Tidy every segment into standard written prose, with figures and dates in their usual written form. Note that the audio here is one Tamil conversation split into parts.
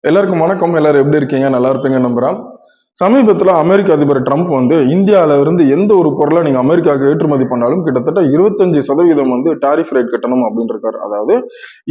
எல்லாருக்கும் வணக்கம். எல்லாரும் எப்படி இருக்கீங்க? நல்லா இருப்பீங்க நம்புறேன். சமீபத்துல அமெரிக்க அதிபர் ட்ரம்ப் வந்து இந்தியால இருந்து எந்த ஒரு பொருளை நீங்க அமெரிக்காவுக்கு ஏற்றுமதி பண்ணாலும் கிட்டத்தட்ட 25% வந்து டாரிஃப் ரேட் கட்டணும் அப்படின்னு இருக்காரு. அதாவது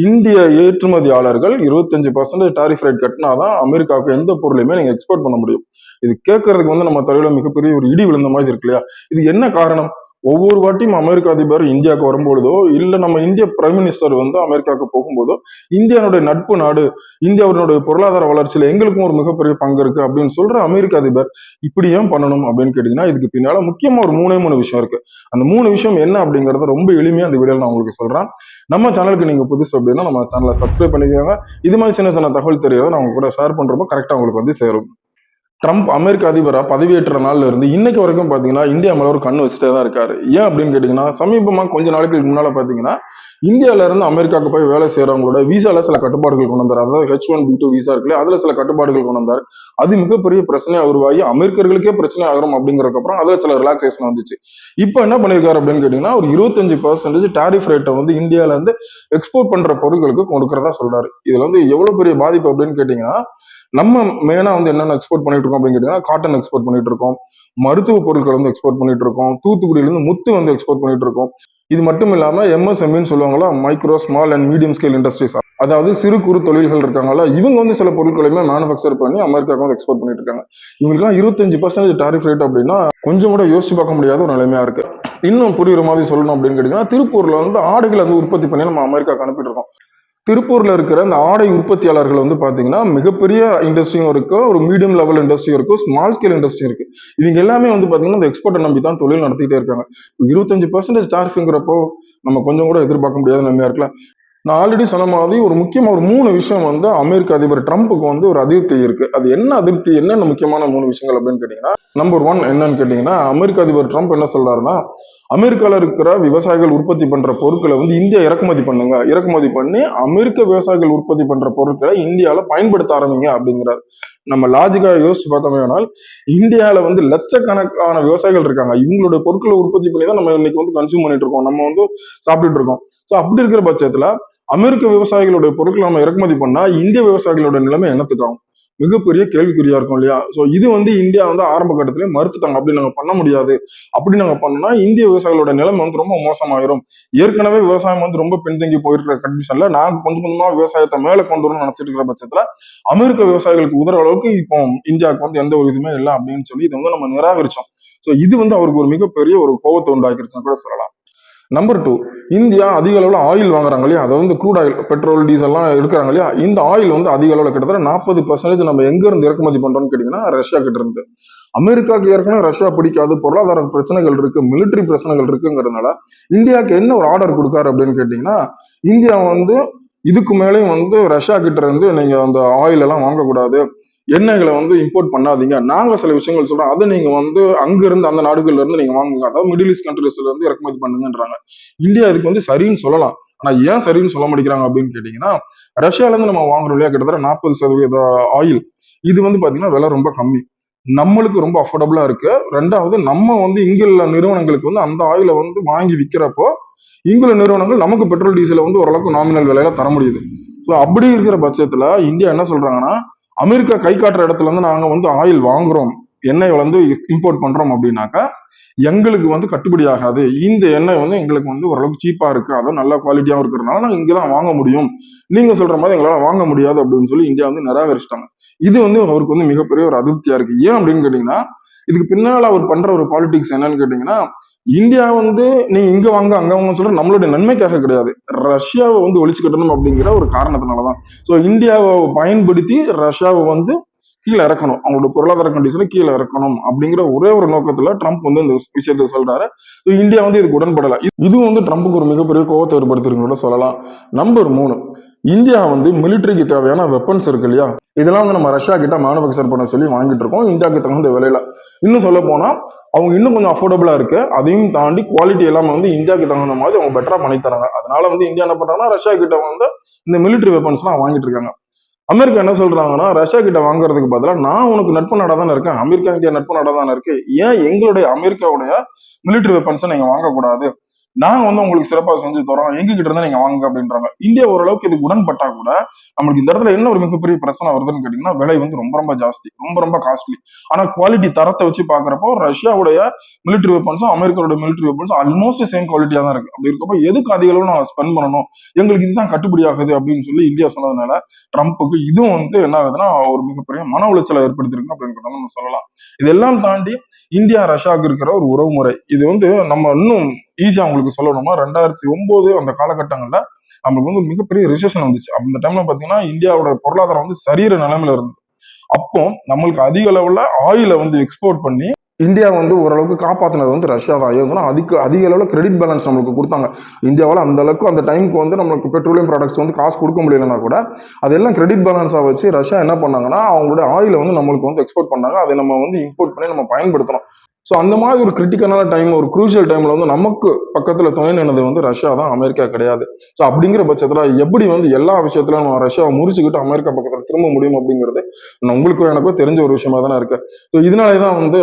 இந்திய ஏற்றுமதியாளர்கள் 25% டாரிஃப் ரேட் கட்டினாதான் அமெரிக்காவுக்கு எந்த பொருளையுமே நீங்க எக்ஸ்போர்ட் பண்ண முடியும். இது கேட்கறதுக்கு வந்து நம்ம தலையில மிகப்பெரிய ஒரு இடி விழுந்த மாதிரி இருக்கு இல்லையா? இது என்ன காரணம்? ஒவ்வொரு வாட்டியும் அமெரிக்க அதிபர் இந்தியாவுக்கு வரும்பொழுதோ இல்ல நம்ம இந்திய பிரைம் மினிஸ்டர் வந்து அமெரிக்காவுக்கு போகும்போதோ இந்தியாவுடைய நட்பு நாடு, இந்தியாவுடைய பொருளாதார வளர்ச்சியில எங்களுக்கும் ஒரு மிகப்பெரிய பங்கு இருக்கு அப்படின்னு சொல்ற அமெரிக்க அதிபர் இப்படி ஏன் பண்ணணும் அப்படின்னு கேட்டீங்கன்னா, இதுக்கு பின்னால முக்கியமா ஒரு மூணு விஷயம் இருக்கு. அந்த 3 விஷயம் என்ன அப்படிங்கறத ரொம்ப எளிமையா அந்த வீடியோல நான் உங்களுக்கு சொல்றேன். நம்ம சேனலுக்கு நீங்க புதுசு அப்படின்னா நம்ம சேனலை சப்ஸ்கிரைப் பண்ணிக்கோங்க. இது மாதிரி சின்ன சின்ன தகவல் தெரியாத நான் உங்க கூட ஷேர் பண்றப்போ கரெக்டா உங்களுக்கு வந்து சேரும். ட்ரம்ப் அமெரிக்க அதிபரா பதவியேற்ற நாள்ல இருந்து இன்னைக்கு வரைக்கும் பாத்தீங்கன்னா இந்தியா மேல ஒரு கண் வச்சுட்டே தான் இருக்காரு. ஏன் அப்படின்னு கேட்டீங்கன்னா, சமீபமா கொஞ்ச நாளைக்கு முன்னால பாத்தீங்கன்னா இந்தியால இருந்து அமெரிக்காவுக்கு போய் வேலை செய்யறவங்களோட விசால சில கட்டுப்பாடுகள் கொண்டு வந்தார். அதாவது H1B2 விசா இருக்குல்ல, அதுல சில கட்டுப்பாடுகள் கொண்டு வந்தார். அது மிகப்பெரிய பிரச்சனையா உருவாகி அமெரிக்கர்களுக்கே பிரச்சனை ஆகும் அப்படிங்கறதுக்கு அப்புறம் அதுல சில ரிலாக்ஸேஷன் வந்துச்சு. இப்போ என்ன பண்ணிருக்காரு அப்படின்னு கேட்டீங்கன்னா, ஒரு 25% டாரிஃப் ரேட்டை வந்து இந்தியால இருந்து எக்ஸ்போர்ட் பண்ற பொருட்களுக்கு கொடுக்கறதா சொல்றாரு. இதுல வந்து எவ்வளவு பெரிய பாதிப்பு அப்படின்னு கேட்டீங்கன்னா, நம்ம மெயினா வந்து என்னென்ன எக்ஸ்போர்ட் பண்ணிட்டு இருக்கோம் அப்படின்னு கேட்டீங்கன்னா, காட்டன் எக்ஸ்போர்ட் பண்ணிட்டு இருக்கோம், மருத்துவ பொருட்கள் வந்து எக்ஸ்போர்ட் பண்ணிட்டு இருக்கோம், தூத்துக்குடியில இருந்து முத்து வந்து எக்ஸ்போர்ட் பண்ணிட்டு இருக்கோம். இது மட்டும் இல்லாம MSMEன்னு சொல்லுவாங்களா, micro small and medium scale industries, அதாவது சிறு குறு தொழில்கள் இருக்காங்கல்ல, இவங்க வந்து சில பொருட்களையுமே மேனுஃபேக்சர் பண்ணி அமெரிக்காவுக்கு வந்து எக்ஸ்போர்ட் பண்ணிட்டு இருக்காங்க. இவங்களுக்குலாம் 25% டாரிஃப் ரேட் அப்படின்னா கொஞ்சம் கூட யோசிச்சு பார்க்க முடியாத ஒரு நிலைமையா இருக்கு. இன்னும் புரியுற மாதிரி சொல்லணும் அப்படின்னு கேட்டீங்கன்னா, திருப்பூர்ல வந்து ஆடுகளை வந்து உற்பத்தி பண்ணி நம்ம அமெரிக்காவுக்கு அனுப்பிட்டு இருக்கோம். திருப்பூர்ல இருக்கிற இந்த ஆடை உற்பத்தியாளர்கள் வந்து பாத்தீங்கன்னா மிகப்பெரிய இண்டஸ்ட்ரியும் இருக்கு, ஒரு மீடியம் லெவல் இண்டஸ்ட்ரியும் இருக்கு, ஸ்மால் ஸ்கேல் இண்டஸ்ட்ரியும் இருக்கு. இவங்க எல்லாமே வந்து பாத்தீங்கன்னா இந்த எக்ஸ்போர்ட்டை நம்பி தான் தொழில் நடத்திட்டே இருக்காங்க. 25% டாரிஃப்ங்கிறப்போ நம்ம கொஞ்சம் கூட எதிர்பார்க்க முடியாத நிலைமையா இருக்குல்ல. நான் ஆல்ரெடி சொன்ன மாதிரி ஒரு முக்கியமா ஒரு 3 விஷயம் வந்து அமெரிக்க அதிபர் ட்ரம்ப்புக்கு வந்து ஒரு அதிருப்தி இருக்கு. அது என்ன அதிருப்தி, என்னென்ன முக்கியமான 3 விஷயங்கள் அப்படின்னு கேட்டீங்கன்னா, நம்பர் 1 என்னன்னு கேட்டீங்கன்னா, அமெரிக்க அதிபர் ட்ரம்ப் என்ன சொல்றாருன்னா, அமெரிக்கால இருக்கிற விவசாயிகள் உற்பத்தி பண்ற பொருட்களை வந்து இந்தியா இறக்குமதி பண்ணுங்க, இறக்குமதி பண்ணி அமெரிக்க விவசாயிகள் உற்பத்தி பண்ற பொருட்களை இந்தியாவில பயன்படுத்த ஆரம்பிங்க அப்படிங்கிறார். நம்ம லாஜிக்கா யோசிச்சு பார்த்தோம்னால், இந்தியாவில வந்து லட்சக்கணக்கான விவசாயிகள் இருக்காங்க. இவங்களுடைய பொருட்களை உற்பத்தி பண்ணி தான் நம்ம இன்னைக்கு வந்து கன்சியூம் பண்ணிட்டு இருக்கோம், நம்ம வந்து சாப்பிட்டுட்டு இருக்கோம். ஸோ அப்படி இருக்கிற பட்சத்துல அமெரிக்க விவசாயிகளுடைய பொருட்களை நம்ம இறக்குமதி பண்ணா இந்திய விவசாயிகளோட நிலைமை என்னத்துக்காகும்? மிகப்பெரிய கேள்விக்குறியா இருக்கும் இல்லையா? சோ இது வந்து இந்தியா வந்து ஆரம்ப கட்டத்திலே மறுத்துட்டாங்க. அப்படி நாங்க பண்ண முடியாது. அப்படி நாங்க பண்ணோம்னா இந்திய விவசாயிகளோட நிலைமை வந்து ரொம்ப மோசமாயிரும். ஏற்கனவே விவசாயம் வந்து ரொம்ப பின்தங்கி போயிருக்கிற கண்டிஷன்ல நாங்க கொஞ்சம் கொஞ்சமா விவசாயத்தை மேல கொண்டு வரணும்னு நினைச்சிட்டு இருக்கிற பட்சத்துல அமெரிக்க விவசாயிகளுக்கு உதற அளவுக்கு இப்போ இந்தியாவுக்கு வந்து எந்த ஒரு இதுவுமே இல்லை அப்படின்னு சொல்லி இதை வந்து நம்ம நிராகரிச்சோம். சோ இது வந்து அவருக்கு ஒரு மிகப்பெரிய ஒரு கோபத்தை உண்டாக்கிருச்சுன்னு கூட சொல்லலாம். நம்பர் 2, இந்தியா அதிக அளவுல ஆயில் வாங்குறாங்க இல்லையா, அதாவது வந்து க்ரூட் ஆயில், பெட்ரோல் டீசல் எல்லாம் எடுக்கிறாங்க இல்லையா, இந்த ஆயில் வந்து அதிக அளவுல கிட்டத்தட்ட 40% நம்ம எங்க இருந்து இறக்குமதி பண்றோம்னு கேட்டீங்கன்னா ரஷ்யா கிட்ட இருந்து. அமெரிக்காவுக்கு ஏற்கனவே ரஷ்யா பிடிக்காது, பொருளாதார பிரச்சனைகள் இருக்கு, மிலிட்டரி பிரச்சனைகள் இருக்குங்கிறதுனால இந்தியாவுக்கு என்ன ஒரு ஆர்டர் கொடுக்காரு அப்படின்னு கேட்டீங்கன்னா, இந்தியா வந்து இதுக்கு மேலேயும் வந்து ரஷ்யா கிட்ட இருந்து நீங்க அந்த ஆயில் எல்லாம் வாங்கக்கூடாது, எண்ணெய்களை வந்து இம்போர்ட் பண்ணாதீங்க, நாங்க சில விஷயங்கள் சொல்றோம், அதை நீங்க வந்து அங்க இருந்து அந்த நாடுகள்ல இருந்து நீங்க வாங்குங்க, அதாவது மிடில் ஈஸ்ட் கண்ட்ரிஸ்ல இருந்து இறக்குமதி பண்ணுங்கன்றாங்க. இந்தியா இதுக்கு வந்து சரின்னு சொல்லலாம். ஆனா ஏன் சரின்னு சொல்ல மாட்டேங்கிறாங்க அப்படின்னு கேட்டீங்கன்னா, ரஷ்யால இருந்து நம்ம வாங்குறோம் இல்லையா, கிட்டத்தட்ட 40% ஆயில், இது வந்து பாத்தீங்கன்னா விலை ரொம்ப கம்மி, நம்மளுக்கு ரொம்ப அஃபோர்டபுளா இருக்கு. ரெண்டாவது நம்ம வந்து இங்க உள்ள நிறுவனங்களுக்கு வந்து அந்த ஆயிலை வந்து வாங்கி விற்கிறப்போ இங்குள்ள நிறுவனங்கள் நமக்கு பெட்ரோல் டீசலை வந்து ஓரளவுக்கு நாமினல் விலையில தர முடியுது. ஸோ அப்படி இருக்கிற பட்சத்துல இந்தியா என்ன சொல்றாங்கன்னா, அமெரிக்கா கை காட்டுற இடத்துல இருந்து நாங்க வந்து ஆயில் வாங்குறோம், எண்ணெய் வந்து இம்போர்ட் பண்றோம் அப்படின்னாக்கா எங்களுக்கு வந்து கட்டுப்படி ஆகாது. இந்த எண்ணெய் வந்து எங்களுக்கு வந்து ஓரளவுக்கு சீப்பா இருக்கு, அதுவும் நல்ல குவாலிட்டியாவும் இருக்கிறதுனால நாங்க இங்கதான் வாங்க முடியும், நீங்க சொல்ற மாதிரி எங்களால வாங்க முடியாது அப்படின்னு சொல்லி இந்தியா வந்து நிராகரிச்சிட்டாங்க. இது வந்து அவருக்கு வந்து மிகப்பெரிய ஒரு அதிருப்தியா இருக்கு. ஏன் அப்படின்னு கேட்டீங்கன்னா, இதுக்கு பின்னால அவர் பண்ற ஒரு பாலிடிக்ஸ் என்னன்னு கேட்டீங்கன்னா, இந்தியா வந்து நீங்க இங்க வாங்க அங்க வாங்க சொல்ற நம்மளுடைய நன்மைக்காக கிடையாது, ரஷ்யாவை வந்து ஒழிச்சு கட்டணும் அப்படிங்கிற ஒரு காரணத்தினாலதான். சோ இந்தியாவை பயன்படுத்தி ரஷ்யாவை வந்து கீழே இறக்கணும், அவங்களோட பொருளாதார கண்டிஷனை கீழே இறக்கணும் அப்படிங்கிற ஒரே ஒரு நோக்கத்துல ட்ரம்ப் வந்து இந்த விஷயத்த சொல்றாரு. இந்தியா வந்து இதுக்கு உடன்படல. இது வந்து ட்ரம்ப்புக்கு ஒரு மிகப்பெரிய கோபத்தை ஏற்படுத்திருக்குன்னு சொல்லலாம். நம்பர் 3, இந்தியா வந்து மிலிட்டரிக்கு தேவையான வெப்பன்ஸ் இருக்கு இல்லையா, இதெல்லாம் வந்து நம்ம ரஷ்யா கிட்ட மேனுபேக்சர் பண்ண சொல்லி வாங்கிட்டு இருக்கோம் இந்தியாவுக்கு தகுந்த விலையில. இன்னும் சொல்ல போனா அவங்க இன்னும் கொஞ்சம் அஃபோர்டபுளா இருக்கு, அதையும் தாண்டி குவாலிட்டி எல்லாமே வந்து இந்தியாவுக்கு தகுந்த மாதிரி அவங்க பெட்டரா பண்ணி தராங்க. அதனால வந்து இந்தியா என்ன பண்றாங்கன்னா ரஷ்யா கிட்ட வந்து இந்த மிலிட்டரி வெப்பன்ஸ் எல்லாம் வாங்கிட்டு இருக்காங்க. அமெரிக்கா என்ன சொல்றாங்கன்னா, ரஷ்யா கிட்ட வாங்குறதுக்கு பதிலா நான் உனக்கு நட்பு நாடா தானே இருக்கேன், அமெரிக்கா இந்தியா நட்பு நாடா தானே இருக்கு, ஏன் எங்களுடைய அமெரிக்காவுடைய மிலிட்டரி வெப்பன்ஸை நீங்க வாங்கக்கூடாது, நாங்க வந்து உங்களுக்கு சிறப்பா செஞ்சு தரோம், எங்க கிட்ட இருந்தா நீங்க வாங்குங்க அப்படின்றாங்க. இந்தியா ஓரளவுக்கு இதுக்கு உடன்பட்டா கூட நம்மளுக்கு இந்த இடத்துல என்ன ஒரு மிகப்பெரிய பிரச்சனை வருதுன்னு கேட்டீங்கன்னா, விலை வந்து ரொம்ப ரொம்ப ஜாஸ்தி, ரொம்ப ரொம்ப காஸ்ட்லி. ஆனா குவாலிட்டி தரத்தை வச்சு பாக்குறப்போ ரஷ்யாவுடைய மிலிட்டரி வெப்பன்ஸும் அமெரிக்காவோட மிலிட்டரி வெப்பன்ஸும் ஆல்மோஸ்ட் சேம் குவாலிட்டியா தான் இருக்கு. அப்படி இருக்கப்போ எதுக்கு அதிக அளவு நான் ஸ்பெண்ட் பண்ணணும், எங்களுக்கு இதுதான் கட்டுப்படி ஆகுது அப்படின்னு சொல்லி இந்தியா சொன்னதுனால ட்ரம்ப்புக்கு இதுவும் வந்து என்ன ஆகுதுன்னா ஒரு மிகப்பெரிய மன உளைச்சலை ஏற்படுத்திருக்கு அப்படின்னு நம்ம சொல்லலாம். இதெல்லாம் தாண்டி இந்தியா ரஷ்யாவுக்கு இருக்கிற ஒரு உறவு முறை, இது வந்து நம்ம இன்னும் ஈஸியா உங்களுக்கு சொல்லணுமா, 2009 அந்த காலகட்டங்கள்ல நமக்கு வந்து மிகப்பெரிய ரிசெஷன் வந்துச்சு. அந்த டைம்ல பாத்தீங்கன்னா இந்தியாவோட பொருளாதாரம் வந்து சரியிற நிலைமையில இருந்தது. அப்போ நம்மளுக்கு அதிக அளவுல ஆயில வந்து எக்ஸ்போர்ட் பண்ணி இந்தியா வந்து ஓரளவுக்கு காப்பாத்தினது வந்து ரஷ்யா தான். ஏன்னா அதுக்கு அதிக அளவுல கிரெடிட் பேலன்ஸ் நம்மளுக்கு கொடுத்தாங்க. இந்தியாவால அந்த அளவுக்கு அந்த டைமுக்கு வந்து நம்மளுக்கு பெட்ரோலியம் ப்ராடக்ட்ஸ் வந்து காசு கொடுக்க முடியலன்னா கூட அதெல்லாம் கிரெடிட் பேலன்ஸா வச்சு ரஷ்யா என்ன பண்ணாங்கன்னா அவங்களோட ஆயில வந்து நம்மளுக்கு வந்து எக்ஸ்போர்ட் பண்ணாங்க. அதை நம்ம வந்து இம்போர்ட் பண்ணி நம்ம பயன்படுத்தணும். ஸோ அந்த மாதிரி ஒரு கிரிட்டிக்கலான டைம், ஒரு குரூஷியல் டைம்ல வந்து நமக்கு பக்கத்துல துணை நின்னது வந்து ரஷ்யா தான், அமெரிக்கா கிடையாது. ஸோ அப்படிங்கிற பட்சத்துல எப்படி வந்து எல்லா விஷயத்திலும் நம்ம ரஷ்யாவை முறிச்சுக்கிட்டு அமெரிக்கா பக்கத்துல திரும்ப முடியும் அப்படிங்கிறது உங்களுக்கும் எனக்கும் தெரிஞ்ச ஒரு விஷயமா தானே இருக்கு. ஸோ இதனாலேதான் வந்து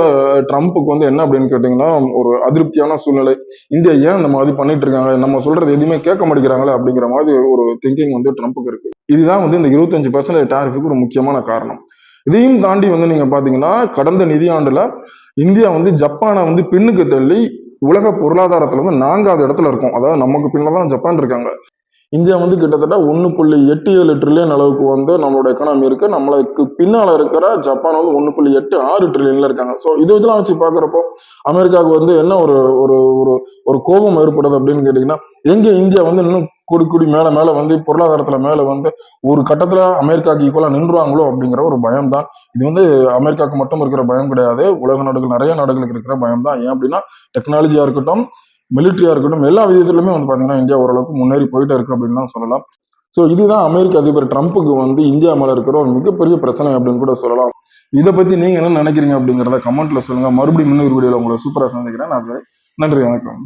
ட்ரம்ப்புக்கு வந்து என்ன அப்படின்னு கேட்டீங்கன்னா ஒரு அதிருப்தியான சூழ்நிலை. இந்தியா ஏன் இந்த மாதிரி பண்ணிட்டு இருக்காங்க, நம்ம சொல்றது எதுவுமே கேட்க மாட்டேங்கிறாங்களே அப்படிங்கிற மாதிரி ஒரு திங்கிங் வந்து ட்ரம்ப்புக்கு இருக்கு. இதுதான் வந்து இந்த 25% டாரிஃபுக்கு ஒரு முக்கியமான காரணம். இதையும் தாண்டி வந்து நீங்க பாத்தீங்கன்னா கடந்த நிதியாண்டுல இந்தியா வந்து ஜப்பானை வந்து பின்னுக்கு தள்ளி உலக பொருளாதாரத்துல வந்து 4வது இடத்துல இருக்கும். அதாவது நமக்கு பின்னதான் ஜப்பான் இருக்காங்க. இந்தியா வந்து கிட்டத்தட்ட 1.87 ட்ரில்லியன் அளவுக்கு வந்து நம்மளோட எக்கனாமி இருக்கு. நம்மளுக்கு பின்னால இருக்கிற ஜப்பான் வந்து 1.86 ட்ரில்லியன்ல இருக்காங்க. ஸோ இதெல்லாம் வச்சு பாக்குறப்போ அமெரிக்காவுக்கு வந்து என்ன ஒரு ஒரு ஒரு ஒரு கோபம் ஏற்படுது அப்படின்னு கேட்டீங்கன்னா, எங்க இந்தியா வந்து இன்னும் கூடி கூடி மேல மேல வந்து பொருளாதாரத்துல மேல வந்து ஒரு கட்டத்துல அமெரிக்காவுக்கு ஈக்குவலா நின்றுவாங்களோ அப்படிங்கிற ஒரு பயம் தான். இது வந்து அமெரிக்காவுக்கு மட்டும் இருக்கிற பயம் கிடையாது, உலக நாடுகள் நிறைய நாடுகளுக்கு இருக்கிற பயம் தான். ஏன் அப்படின்னா டெக்னாலஜியா இருக்கட்டும், மிலிட்டரியா இருக்கட்டும், எல்லா விதத்திலுமே வந்து பாத்தீங்கன்னா இந்தியா ஓரளவுக்கு முன்னேறி போயிட்டு இருக்கு அப்படின்னு தான் சொல்லலாம். ஸோ இதுதான் அமெரிக்க அதிபர் ட்ரம்ப்புக்கு வந்து இந்தியா மேல இருக்கிற ஒரு மிகப்பெரிய பிரச்சனை அப்படின்னு கூட சொல்லலாம். இதை பத்தி நீங்க என்ன நினைக்கிறீங்க அப்படிங்கிறத கமெண்ட்ல சொல்லுங்க. மறுபடியும் இன்னொரு வீடியோல உங்களை சூப்பரா சந்திக்கிறேன். அதுவரை நன்றி, வணக்கம்.